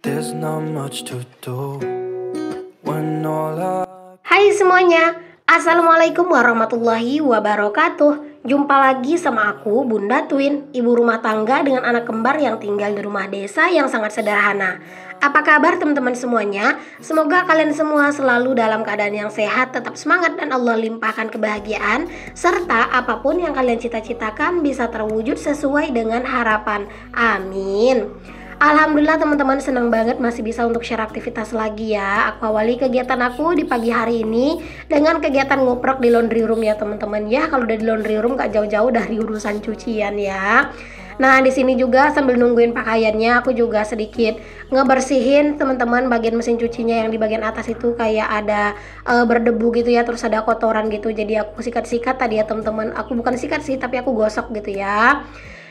there's not much to do when all Hai semuanya, Assalamualaikum warahmatullahi wabarakatuh. Jumpa lagi sama aku, Bunda Twin, ibu rumah tangga dengan anak kembar yang tinggal di rumah desa yang sangat sederhana. Apa kabar teman-teman semuanya? Semoga kalian semua selalu dalam keadaan yang sehat, tetap semangat, dan Allah limpahkan kebahagiaan, serta apapun yang kalian cita-citakan bisa terwujud sesuai dengan harapan. Amin. Alhamdulillah teman-teman, senang banget masih bisa untuk share aktivitas lagi ya. Aku awali kegiatan aku di pagi hari ini dengan kegiatan ngoprek di laundry room ya teman-teman. Ya kalau udah di laundry room gak jauh-jauh dari urusan cucian ya. Nah di sini juga sambil nungguin pakaiannya aku juga sedikit ngebersihin teman-teman bagian mesin cucinya yang di bagian atas itu kayak ada berdebu gitu ya, terus ada kotoran gitu. Jadi aku sikat-sikat tadi ya teman-teman. Aku bukan sikat sih tapi aku gosok gitu ya.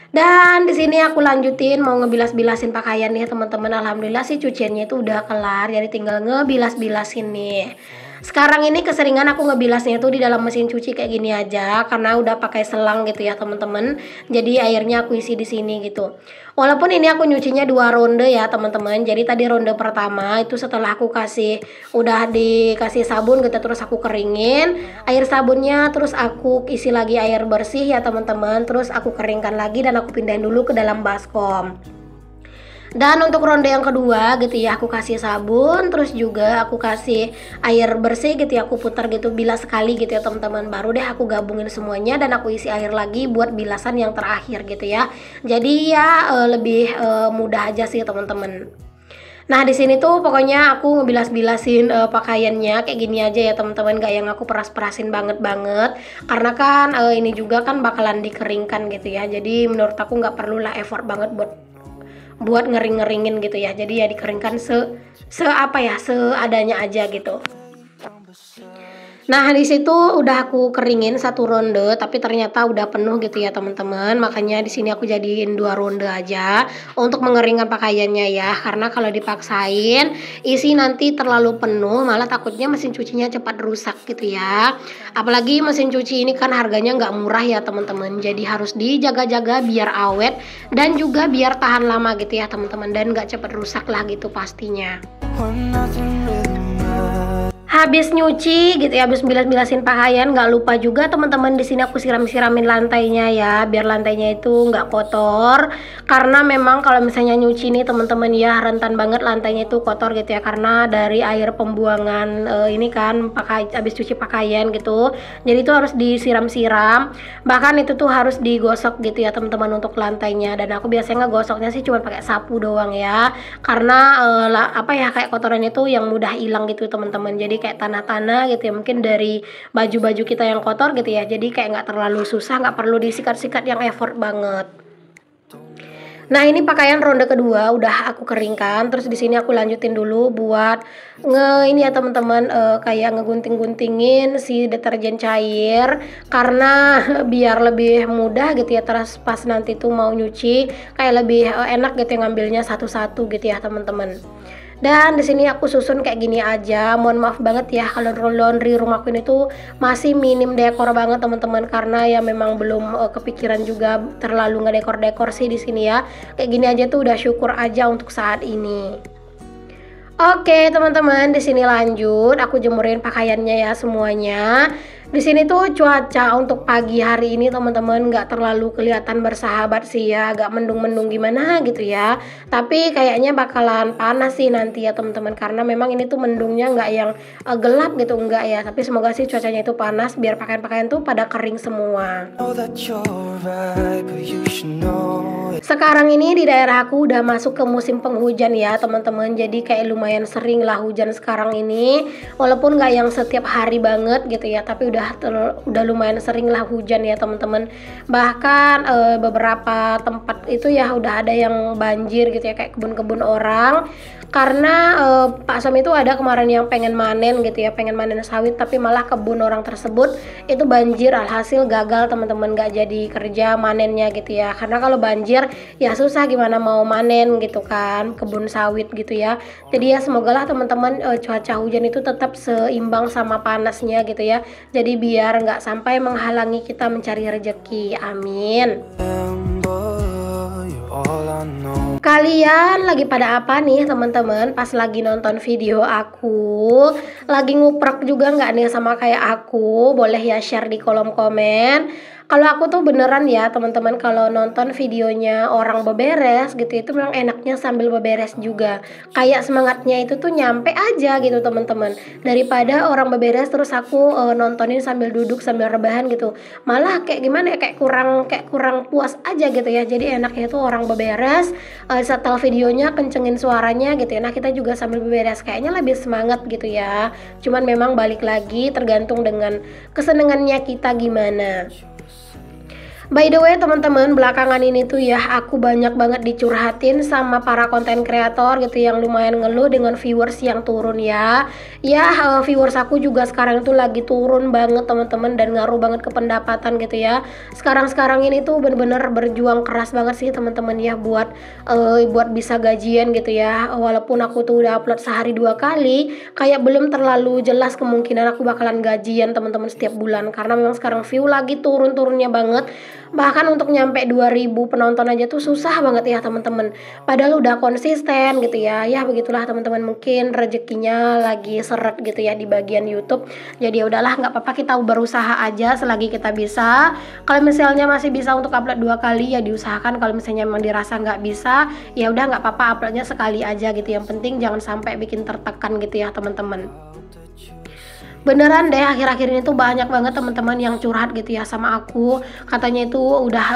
Dan di sini aku lanjutin mau ngebilas-bilasin pakaian nih teman-teman. Alhamdulillah sih cuciannya itu udah kelar, jadi tinggal ngebilas-bilasin nih. Sekarang ini keseringan aku ngebilasnya tuh di dalam mesin cuci kayak gini aja karena udah pakai selang gitu ya teman-teman. Jadi airnya aku isi di sini gitu. Walaupun ini aku nyucinya 2 ronde ya teman-teman. Jadi tadi ronde pertama itu setelah aku udah dikasih sabun gitu, terus aku keringin air sabunnya, terus aku isi lagi air bersih ya teman-teman, terus aku keringkan lagi dan aku pindahin dulu ke dalam baskom. Dan untuk ronde yang kedua gitu ya, aku kasih sabun, terus juga aku kasih air bersih gitu ya, aku putar gitu bilas sekali gitu ya teman-teman. Baru deh aku gabungin semuanya dan aku isi air lagi buat bilasan yang terakhir gitu ya. Jadi ya lebih mudah aja sih teman-teman. Nah di sini tuh pokoknya aku ngebilas-bilasin pakaiannya kayak gini aja ya teman-teman, gak yang aku peras-perasin banget karena kan ini juga kan bakalan dikeringkan gitu ya. Jadi menurut aku nggak perlulah effort banget buat ngering-ngeringin gitu ya. Jadi ya dikeringkan seadanya aja gitu. Nah di situ udah aku keringin 1 ronde, tapi ternyata udah penuh gitu ya teman-teman. Makanya di sini aku jadiin 2 ronde aja untuk mengeringkan pakaiannya ya. Karena kalau dipaksain isi nanti terlalu penuh, malah takutnya mesin cucinya cepat rusak gitu ya. Apalagi mesin cuci ini kan harganya nggak murah ya teman-teman. Jadi harus dijaga-jaga biar awet dan juga biar tahan lama gitu ya teman-teman, dan nggak cepat rusak lah gitu pastinya. Habis nyuci gitu ya, habis bilas-bilasin pakaian, nggak lupa juga teman-teman di sini aku siram-siramin lantainya ya, biar lantainya itu nggak kotor. Karena memang kalau misalnya nyuci nih teman-teman ya, rentan banget lantainya itu kotor gitu ya, karena dari air pembuangan ini kan habis cuci pakaian gitu. Jadi itu harus disiram-siram, bahkan itu tuh harus digosok gitu ya teman-teman untuk lantainya. Dan aku biasanya ngegosoknya sih cuma pakai sapu doang ya, karena kayak kotoran itu yang mudah hilang gitu teman-teman. Jadi kayak tanah-tanah gitu ya, mungkin dari baju-baju kita yang kotor gitu ya. Jadi kayak nggak terlalu susah, nggak perlu disikat-sikat yang effort banget. Nah ini pakaian ronde kedua udah aku keringkan, terus di sini aku lanjutin dulu buat ini ya teman-teman, kayak ngegunting-guntingin si deterjen cair karena biar lebih mudah gitu ya. Terus pas nanti tuh mau nyuci kayak lebih enak gitu ya, ngambilnya satu-satu gitu ya teman-teman. Dan di sini aku susun kayak gini aja. Mohon maaf banget ya kalau laundry rumahku ini tuh masih minim dekor banget teman-teman, karena ya memang belum kepikiran juga terlalu ngedekor-dekor sih di sini ya. Kayak gini aja tuh udah syukur aja untuk saat ini. Oke teman-teman, di sini lanjut aku jemurin pakaiannya ya semuanya. Di sini tuh cuaca untuk pagi hari ini teman-teman nggak terlalu kelihatan bersahabat sih ya, agak mendung-mendung gimana gitu ya. Tapi kayaknya bakalan panas sih nanti ya teman-teman, karena memang ini tuh mendungnya nggak yang gelap gitu, enggak ya. Tapi semoga sih cuacanya itu panas biar pakaian-pakaian tuh pada kering semua. Sekarang ini di daerah aku udah masuk ke musim penghujan ya teman-teman. Jadi kayak lumayan sering lah hujan sekarang ini. Walaupun nggak yang setiap hari banget gitu ya, tapi udah lumayan sering lah hujan ya teman-teman. Bahkan beberapa tempat itu ya udah ada yang banjir gitu ya, kayak kebun-kebun orang. Karena Pak Som itu ada kemarin yang pengen manen gitu ya, pengen manen sawit, tapi malah kebun orang tersebut itu banjir, alhasil gagal teman-teman, gak jadi kerja manennya gitu ya. Karena kalau banjir ya susah gimana mau manen gitu kan, kebun sawit gitu ya. Jadi ya semoga lah teman-teman cuaca hujan itu tetap seimbang sama panasnya gitu ya. Jadi biar nggak sampai menghalangi kita mencari rezeki, amin. All I know Kalian lagi pada apa nih teman-teman pas lagi nonton video aku? Lagi nguprek juga nggak nih sama kayak aku? Boleh ya share di kolom komen. Kalau aku tuh beneran ya teman-teman, kalau nonton videonya orang beberes gitu itu memang enaknya sambil beberes juga. Kayak semangatnya itu tuh nyampe aja gitu teman-teman. Daripada orang beberes terus aku nontonin sambil duduk sambil rebahan gitu. Malah kayak gimana ya, kayak kurang puas aja gitu ya. Jadi enaknya tuh orang beberes, setel videonya kencengin suaranya gitu ya. Nah kita juga sambil beberes kayaknya lebih semangat gitu ya. Cuman memang balik lagi tergantung dengan kesenangannya kita gimana. By the way teman-teman, belakangan ini tuh ya aku banyak banget dicurhatin sama para konten kreator gitu yang lumayan ngeluh dengan viewers yang turun ya. Viewers aku juga sekarang tuh lagi turun banget teman-teman, dan ngaruh banget ke pendapatan gitu ya. Sekarang ini tuh bener-bener berjuang keras banget sih teman-teman ya buat bisa gajian gitu ya. Walaupun aku tuh udah upload sehari 2 kali, kayak belum terlalu jelas kemungkinan aku bakalan gajian teman-teman setiap bulan, karena memang sekarang view lagi turun-turunnya banget. Bahkan untuk nyampe 2000 penonton aja tuh susah banget ya teman-teman. Padahal udah konsisten gitu ya. Ya begitulah teman-teman, mungkin rezekinya lagi seret gitu ya di bagian YouTube. Jadi ya udahlah, nggak apa-apa, kita berusaha aja selagi kita bisa. Kalau misalnya masih bisa untuk upload 2 kali ya diusahakan. Kalau misalnya memang dirasa nggak bisa, ya udah nggak apa-apa, uploadnya sekali aja gitu. Yang penting jangan sampai bikin tertekan gitu ya teman-teman. Beneran deh, akhir-akhir ini tuh banyak banget teman-teman yang curhat gitu ya sama aku. Katanya itu udah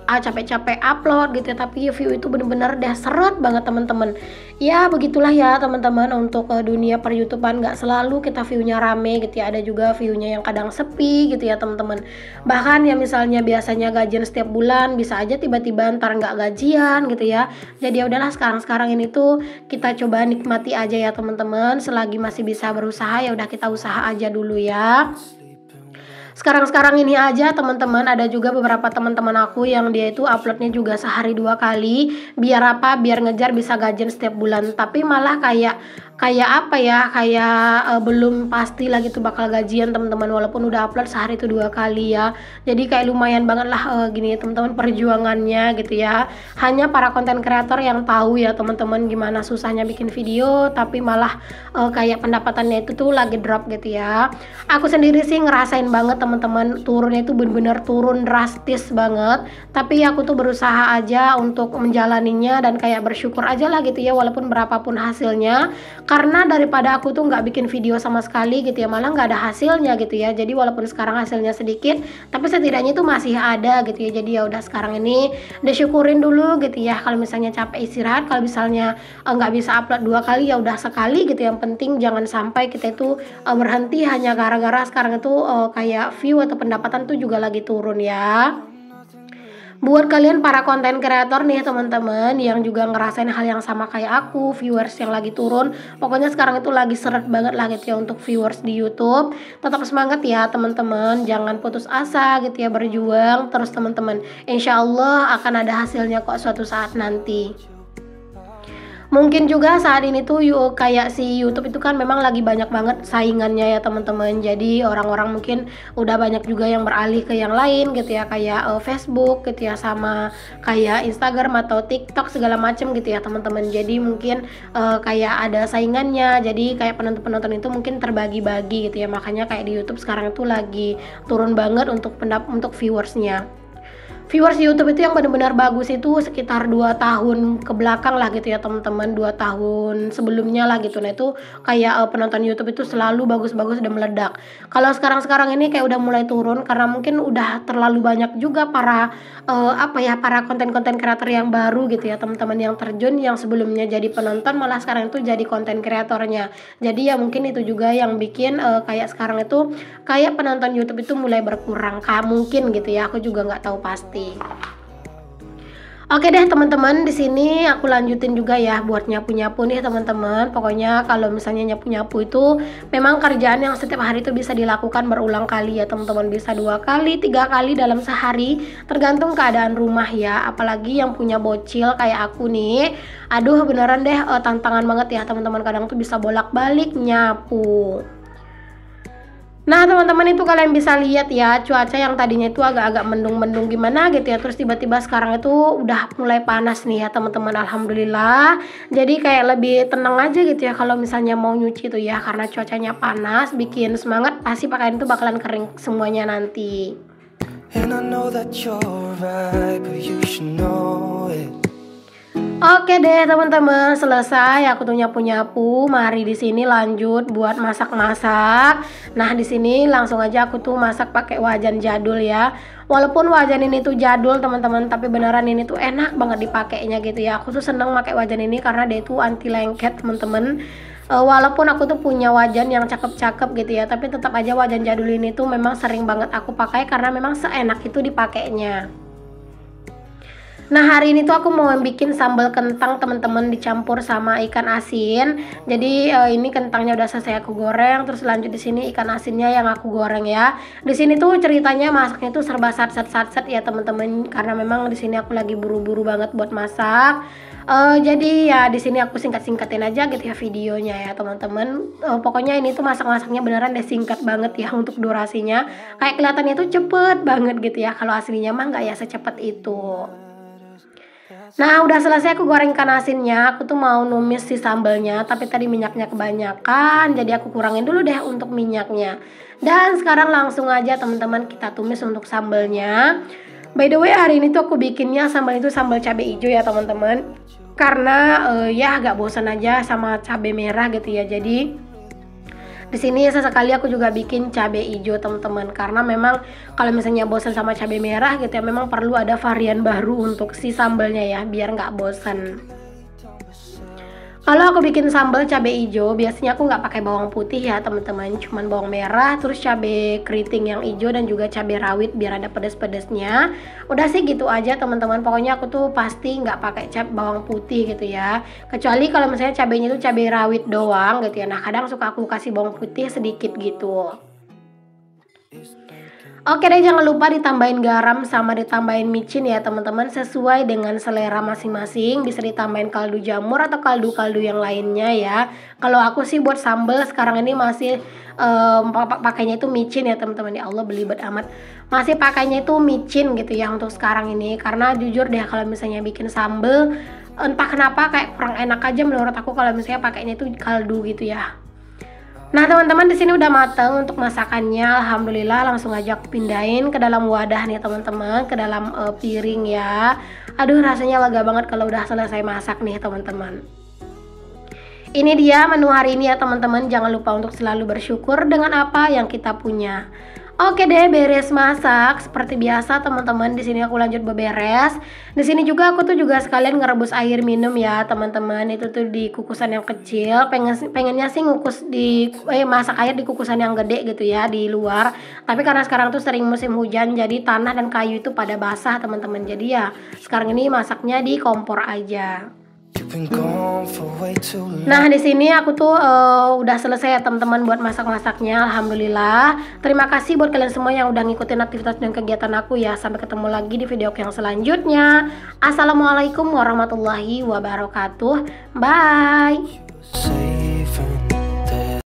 capek-capek upload gitu ya, tapi view itu bener-bener deh seret banget teman-teman. Ya begitulah ya teman-teman, untuk dunia per YouTubean nggak selalu kita viewnya rame gitu ya. Ada juga viewnya yang kadang sepi gitu ya teman-teman. Bahkan ya misalnya biasanya gajian setiap bulan, bisa aja tiba-tiba ntar nggak gajian gitu ya. Jadi ya udahlah, sekarang ini tuh kita coba nikmati aja ya teman-teman. Selagi masih bisa berusaha ya udah kita usaha aja dulu ya. Sekarang ini aja teman-teman, ada juga beberapa teman-teman aku yang dia itu uploadnya juga sehari 2 kali. Biar apa? Biar ngejar bisa gajian setiap bulan. Tapi malah kayak apa ya, belum pasti lagi tuh bakal gajian teman-teman, walaupun udah upload sehari itu 2 kali ya. Jadi kayak lumayan banget lah gini ya teman-teman perjuangannya gitu ya. Hanya para konten kreator yang tahu ya teman-teman gimana susahnya bikin video, tapi malah kayak pendapatannya itu tuh lagi drop gitu ya. Aku sendiri sih ngerasain banget teman-teman, turunnya itu bener-bener turun drastis banget. Tapi aku tuh berusaha aja untuk menjalaninya dan kayak bersyukur aja lah gitu ya, walaupun berapapun hasilnya. Karena daripada aku tuh nggak bikin video sama sekali gitu ya, malah nggak ada hasilnya gitu ya. Jadi walaupun sekarang hasilnya sedikit, tapi setidaknya itu masih ada gitu ya. Jadi ya udah, sekarang ini disyukurin dulu gitu ya. Kalau misalnya capek istirahat, kalau misalnya nggak bisa upload 2 kali ya udah sekali gitu. Yang penting jangan sampai kita itu berhenti hanya gara-gara sekarang itu kayak view atau pendapatan tuh juga lagi turun ya. Buat kalian para konten kreator nih teman-teman yang juga ngerasain hal yang sama kayak aku, viewers yang lagi turun, pokoknya sekarang itu lagi seret banget lah gitu ya untuk viewers di YouTube. Tetap semangat ya teman-teman, jangan putus asa gitu ya, berjuang terus teman-teman. Insya Allah akan ada hasilnya kok suatu saat nanti. Mungkin juga saat ini tuh kayak si YouTube itu kan memang lagi banyak banget saingannya ya teman-teman. Jadi orang-orang mungkin udah banyak juga yang beralih ke yang lain gitu ya, kayak Facebook gitu ya, sama kayak Instagram atau TikTok segala macem gitu ya teman-teman. Jadi mungkin kayak ada saingannya. Jadi kayak penonton-penonton itu mungkin terbagi-bagi gitu ya. Makanya kayak di YouTube sekarang itu lagi turun banget untuk viewersnya. Viewers YouTube itu yang benar-benar bagus itu sekitar 2 tahun ke belakang lah gitu ya teman-teman, 2 tahun sebelumnya lah gitu. Nah itu kayak penonton YouTube itu selalu bagus-bagus dan meledak. Kalau sekarang ini kayak udah mulai turun karena mungkin udah terlalu banyak juga para para konten-konten kreator yang baru gitu ya teman-teman, yang terjun, yang sebelumnya jadi penonton malah sekarang itu jadi konten kreatornya. Jadi ya mungkin itu juga yang bikin kayak sekarang itu kayak penonton YouTube itu mulai berkurang, mungkin gitu ya, aku juga nggak tahu pasti. Oke deh teman-teman, di sini aku lanjutin juga ya buat nyapu-nyapu nih teman-teman. Pokoknya kalau misalnya nyapu-nyapu itu memang kerjaan yang setiap hari itu bisa dilakukan berulang kali ya teman-teman. Bisa 2 kali, 3 kali dalam sehari, tergantung keadaan rumah ya. Apalagi yang punya bocil kayak aku nih. Aduh beneran deh tantangan banget ya teman-teman, kadang tuh bisa bolak-balik nyapu. Nah teman-teman, itu kalian bisa lihat ya, cuaca yang tadinya itu agak-agak mendung-mendung gimana gitu ya, terus tiba-tiba sekarang itu udah mulai panas nih ya teman-teman. Alhamdulillah, jadi kayak lebih tenang aja gitu ya kalau misalnya mau nyuci tuh ya, karena cuacanya panas bikin semangat, pasti pakaian itu bakalan kering semuanya nanti. And I know that you're right, but you should know it. Oke deh teman-teman, selesai aku tuh nyapu-nyapu. Mari di sini lanjut buat masak-masak. Nah, di sini langsung aja aku tuh masak pakai wajan jadul ya. Walaupun wajan ini tuh jadul teman-teman, tapi beneran ini tuh enak banget dipakainya gitu ya. Aku tuh seneng pakai wajan ini karena dia tuh anti lengket teman-teman. Walaupun aku tuh punya wajan yang cakep-cakep gitu ya, tapi tetap aja wajan jadul ini tuh memang sering banget aku pakai karena memang seenak itu dipakainya. Nah, hari ini tuh aku mau bikin sambal kentang teman-teman, dicampur sama ikan asin. Jadi ini kentangnya udah selesai aku goreng, terus lanjut di sini ikan asinnya yang aku goreng ya. Di sini tuh ceritanya masaknya tuh serba sat-sat ya teman-teman, karena memang di sini aku lagi buru-buru banget buat masak. Jadi ya di sini aku singkat-singkatin aja gitu ya videonya ya teman-teman. Pokoknya ini tuh masak-masaknya beneran deh singkat banget ya untuk durasinya. Kayak kelihatannya tuh cepet banget gitu ya. Kalau aslinya mah nggak ya secepat itu. Nah, udah selesai aku goreng ikan asinnya. Aku tuh mau numis si sambalnya, tapi tadi minyaknya kebanyakan, jadi aku kurangin dulu deh untuk minyaknya. Dan sekarang langsung aja teman-teman kita tumis untuk sambalnya. By the way, hari ini tuh aku bikinnya sambal itu sambal cabai hijau ya teman-teman. Karena ya agak bosan aja sama cabai merah gitu ya. Jadi di sini sesekali aku juga bikin cabai hijau teman-teman, karena memang kalau misalnya bosan sama cabai merah gitu ya, memang perlu ada varian baru untuk si sambalnya ya, biar nggak bosan. Kalau aku bikin sambal cabai hijau, biasanya aku nggak pakai bawang putih ya teman-teman, cuman bawang merah, terus cabai keriting yang hijau dan juga cabai rawit biar ada pedas-pedasnya. Udah sih gitu aja teman-teman, pokoknya aku tuh pasti nggak pakai bawang putih gitu ya. Kecuali kalau misalnya cabainya itu cabai rawit doang gitu ya. Nah, kadang suka aku kasih bawang putih sedikit gitu. Oke deh, jangan lupa ditambahin garam sama ditambahin micin ya teman-teman, sesuai dengan selera masing-masing. Bisa ditambahin kaldu jamur atau kaldu-kaldu yang lainnya ya. Kalau aku sih buat sambal sekarang ini masih pakainya itu micin ya teman-teman. Ya Allah, belibet amat. Masih pakainya itu micin gitu ya untuk sekarang ini, karena jujur deh kalau misalnya bikin sambal entah kenapa kayak kurang enak aja menurut aku kalau misalnya pakainya itu kaldu gitu ya. Nah teman-teman, di sini udah mateng untuk masakannya. Alhamdulillah, langsung aja aku pindahin ke dalam wadah nih teman-teman, ke dalam piring ya. Aduh, rasanya lega banget kalau udah selesai masak nih teman-teman. Ini dia menu hari ini ya teman-teman. Jangan lupa untuk selalu bersyukur dengan apa yang kita punya. Oke deh, beres masak seperti biasa teman-teman. Di sini aku lanjut beberes. Di sini juga aku tuh juga sekalian ngerebus air minum ya teman-teman. Itu tuh di kukusan yang kecil. Pengennya sih masak air di kukusan yang gede gitu ya di luar. Tapi karena sekarang tuh sering musim hujan, jadi tanah dan kayu itu pada basah teman-teman. Jadi ya sekarang ini masaknya di kompor aja. Nah, di sini aku tuh udah selesai ya teman-teman buat masak-masaknya. Alhamdulillah. Terima kasih buat kalian semua yang udah ngikutin aktivitas dan kegiatan aku ya. Sampai ketemu lagi di video yang selanjutnya. Assalamualaikum warahmatullahi wabarakatuh. Bye.